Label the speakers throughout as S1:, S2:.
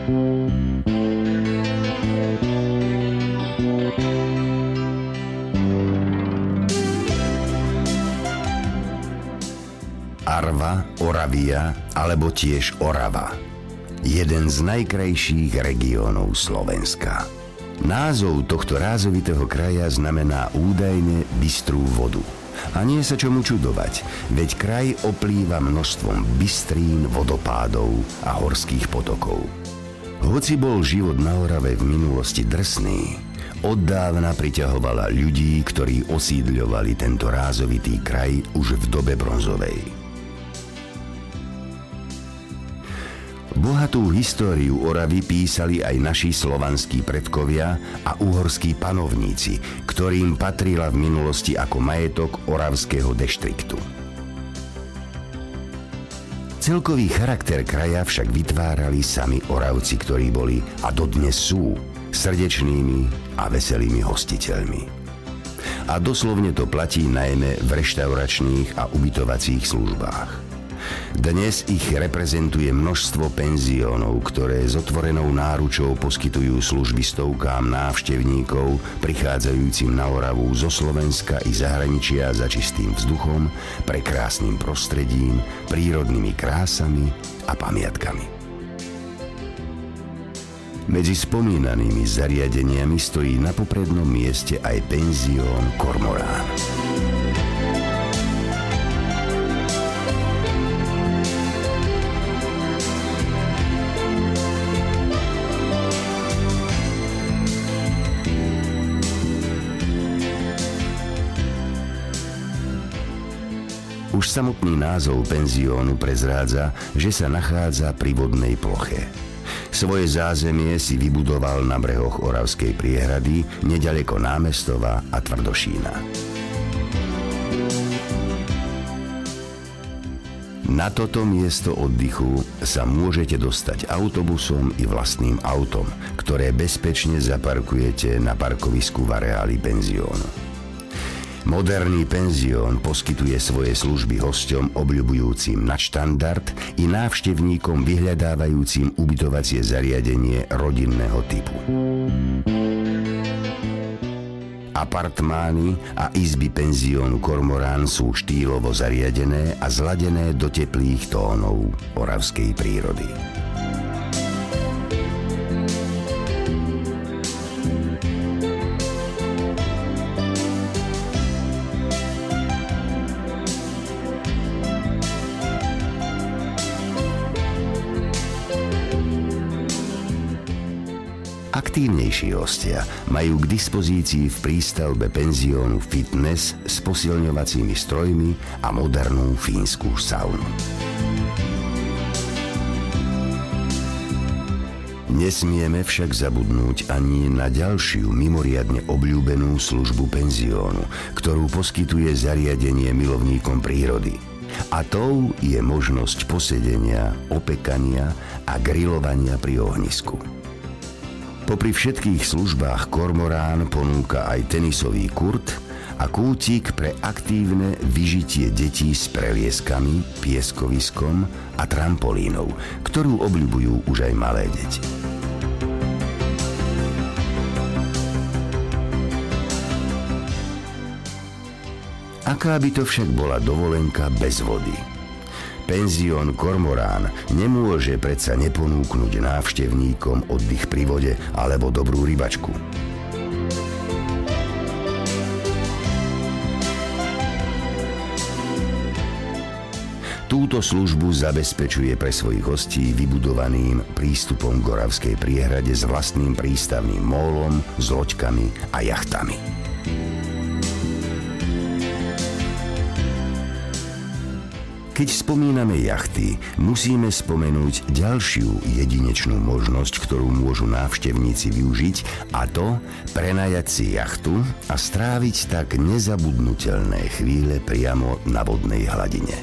S1: Arva, Oravia alebo tiež Orava. Jeden z najkrajších regiónov Slovenska. Názov tohto rázovitého kraja znamená údajne bystrú vodu. A nie sa čomu čudovať, veď kraj oplýva množstvom bystrín, vodopádov a horských potokov. Hoci bol život na Orave v minulosti drsný, oddávna priťahovala ľudí, ktorí osídľovali tento rázovitý kraj už v dobe bronzovej. Bohatú históriu Oravy písali aj naši slovanskí predkovia a uhorskí panovníci, ktorým patrila v minulosti ako majetok Oravského deštriktu. Celkový charakter kraja však vytvárali sami Oravci, ktorí boli a dodnes sú srdečnými a veselými hostiteľmi. A doslovne to platí najmä v reštauračných a ubytovacích službách. Dnes ich reprezentuje množstvo penziónov, ktoré s otvorenou náručou poskytujú služby stovkám návštevníkov prichádzajúcim na Oravu zo Slovenska i zahraničia za čistým vzduchom, prekrásnym prostredím, prírodnými krásami a pamiatkami. Medzi spomínanými zariadeniami stojí na poprednom mieste aj penzión Kormorán. Už samotný názov penziónu prezrádza, že sa nachádza pri vodnej ploche. Svoje zázemie si vybudoval na brehoch Oravskej priehrady, neďaleko Námestova a Tvrdošína. Na toto miesto oddychu sa môžete dostať autobusom i vlastným autom, ktoré bezpečne zaparkujete na parkovisku v areáli penziónu. Moderný penzión poskytuje svoje služby hosťom obľubujúcim nadštandard i návštevníkom vyhľadávajúcim ubytovacie zariadenie rodinného typu. Apartmány a izby penziónu Kormorán sú štýlovo zariadené a zladené do teplých tónov oravskej prírody. Aktívnejší hostia majú k dispozícii v prístavbe penziónu fitness s posilňovacími strojmi a modernú fínsku saunu. Nesmieme však zabudnúť ani na ďalšiu mimoriadne obľúbenú službu penziónu, ktorú poskytuje zariadenie milovníkom prírody. A tou je možnosť posedenia, opekania a grilovania pri ohnisku. Popri všetkých službách Kormorán ponúka aj tenisový kurt a kútik pre aktívne vyžitie detí s prelieskami, pieskoviskom a trampolínou, ktorú obľubujú už aj malé deti. Aká by to však bola dovolenka bez vody? Penzión Kormorán nemôže predsa neponúknuť návštevníkom oddych pri vode alebo dobrú rybačku. Túto službu zabezpečuje pre svojich hostí vybudovaným prístupom k Oravskej priehrade s vlastným prístavným mólom, s loďkami a jachtami. Keď spomíname jachty, musíme spomenúť ďalšiu jedinečnú možnosť, ktorú môžu návštevníci využiť, a to prenajať si jachtu a stráviť tak nezabudnutelné chvíle priamo na vodnej hladine.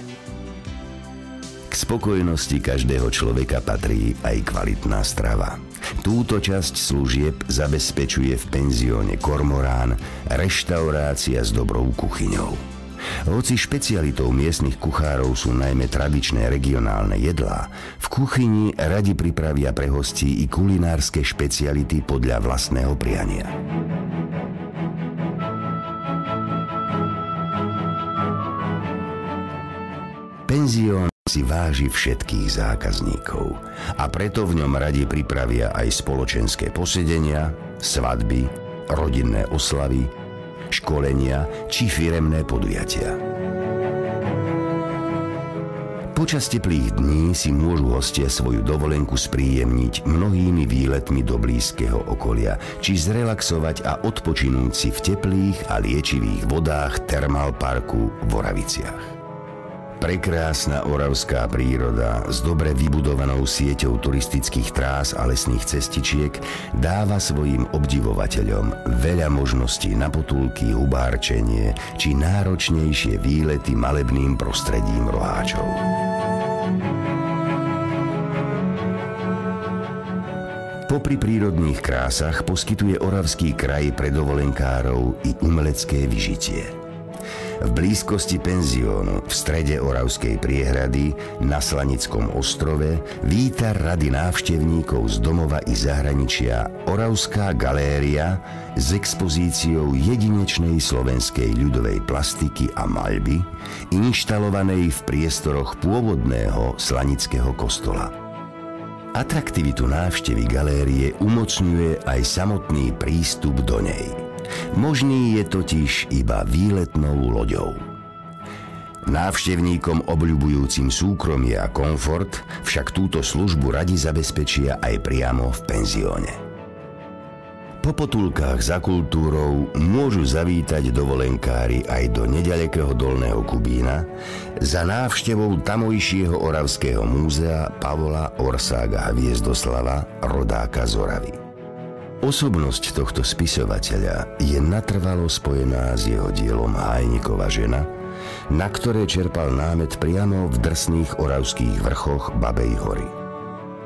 S1: K spokojnosti každého človeka patrí aj kvalitná strava. Túto časť služieb zabezpečuje v penzióne Kormorán reštaurácia s dobrou kuchyňou. Hoci špecialitou miestnych kuchárov sú najmä tradičné regionálne jedlá, v kuchyni radi pripravia pre hostí i kulinárske špeciality podľa vlastného priania. Penzión si váži všetkých zákazníkov a preto v ňom radi pripravia aj spoločenské posedenia, svadby, rodinné oslavy, školenia či firemné podujatia. Počas teplých dní si môžu hostia svoju dovolenku spríjemniť mnohými výletmi do blízkeho okolia, či zrelaxovať a odpočinúť si v teplých a liečivých vodách Termálparku v Oraviciach. Prekrásna oravská príroda s dobre vybudovanou sieťou turistických trás a lesných cestičiek dáva svojim obdivovateľom veľa možností na potulky, hubárčenie či náročnejšie výlety malebným prostredím Roháčov. Popri prírodných krásach poskytuje oravský kraj pre dovolenkárov i umelecké vyžitie. V blízkosti penziónu v strede Oravskej priehrady na Slanickom ostrove víta rady návštevníkov z domova i zahraničia Oravská galéria s expozíciou jedinečnej slovenskej ľudovej plastiky a maľby inštalovanej v priestoroch pôvodného Slanického kostola. Atraktivitu návštevy galérie umocňuje aj samotný prístup do nej. Možný je totiž iba výletnou loďou. Návštevníkom obľubujúcim súkromie a komfort však túto službu radi zabezpečia aj priamo v penzióne. Po potulkách za kultúrou môžu zavítať dovolenkári aj do neďalekého Dolného Kubína za návštevou tamojšieho Oravského múzea Pavola Orsága Hviezdoslava, rodáka z Oravy. Osobnosť tohto spisovateľa je natrvalo spojená s jeho dielom Hájnikova žena, na ktoré čerpal námet priamo v drsných oravských vrchoch Babej hory.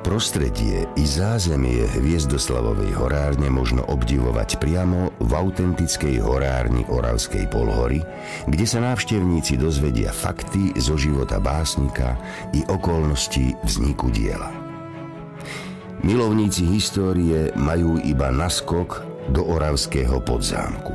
S1: Prostredie i zázemie Hviezdoslavovej horárne možno obdivovať priamo v autentickej horárni Oravskej polhory, kde sa návštevníci dozvedia fakty zo života básnika i okolnosti vzniku diela. Milovníci histórie majú iba naskok do Oravského podzámku.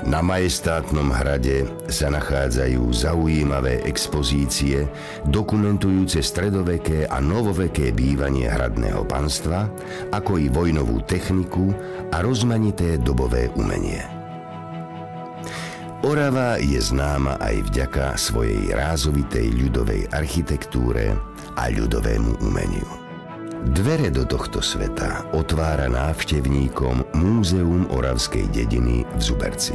S1: Na majestátnom hrade sa nachádzajú zaujímavé expozície dokumentujúce stredoveké a novoveké bývanie hradného panstva, ako i vojnovú techniku a rozmanité dobové umenie. Orava je známa aj vďaka svojej rázovitej ľudovej architektúre a ľudovému umeniu. Dvere do tohto sveta otvára návštevníkom Múzeum oravskej dediny v Zuberci.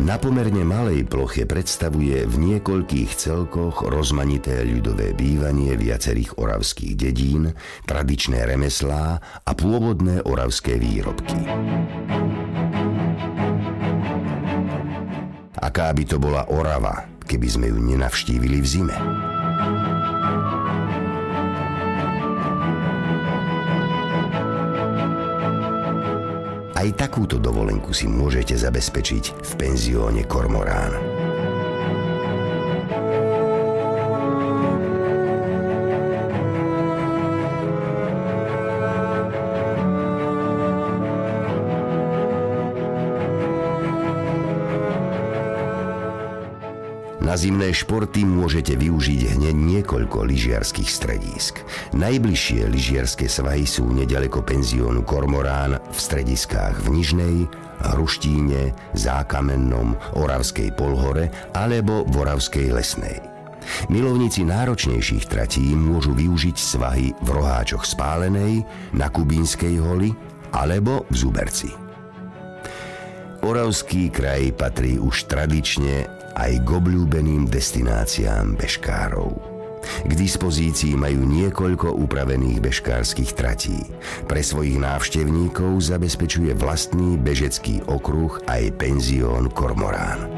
S1: Na pomerne malej ploche predstavuje v niekoľkých celkoch rozmanité ľudové bývanie viacerých oravských dedín, tradičné remeslá a pôvodné oravské výrobky. Aká by to bola Orava, keby sme ju nenavštívili v zime? Aj takúto dovolenku si môžete zabezpečiť v penzióne Kormorán. Na zimné športy môžete využiť hneď niekoľko lyžiarskych stredísk. Najbližšie lyžiarske svahy sú neďaleko penziónu Kormorán v strediskách v Nižnej, Hruštíne, Zákamennom, Oravskej polhore alebo v Oravskej lesnej. Milovníci náročnejších tratí môžu využiť svahy v Roháčoch Spálenej, na Kubínskej holi alebo v Zuberci. Oravský kraj patrí už tradične aj k obľúbeným destináciám bežkárov. K dispozícii majú niekoľko upravených bežkárskych tratí. Pre svojich návštevníkov zabezpečuje vlastný bežecký okruh aj penzión Kormorán.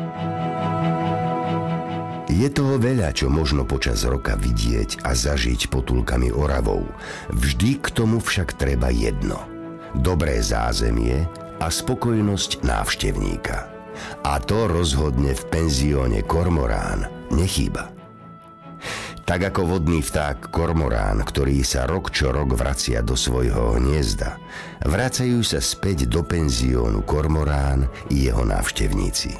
S1: Je toho veľa, čo možno počas roka vidieť a zažiť potulkami Oravou. Vždy k tomu však treba jedno: dobré zázemie a spokojnosť návštevníka. A to rozhodne v penzióne Kormorán nechýba. Tak ako vodný vták kormorán, ktorý sa rok čo rok vracia do svojho hniezda, vracajú sa späť do penziónu Kormorán i jeho návštevníci.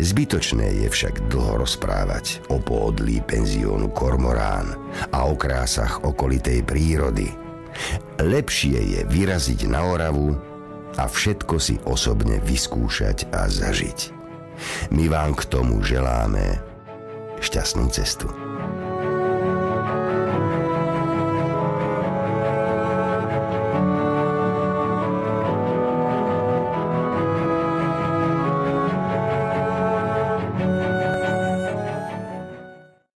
S1: Zbytočné je však dlho rozprávať o pohodlí penziónu Kormorán a o krásach okolitej prírody. Lepšie je vyraziť na Oravu a všetko si osobne vyskúšať a zažiť. My vám k tomu želáme šťastnú cestu.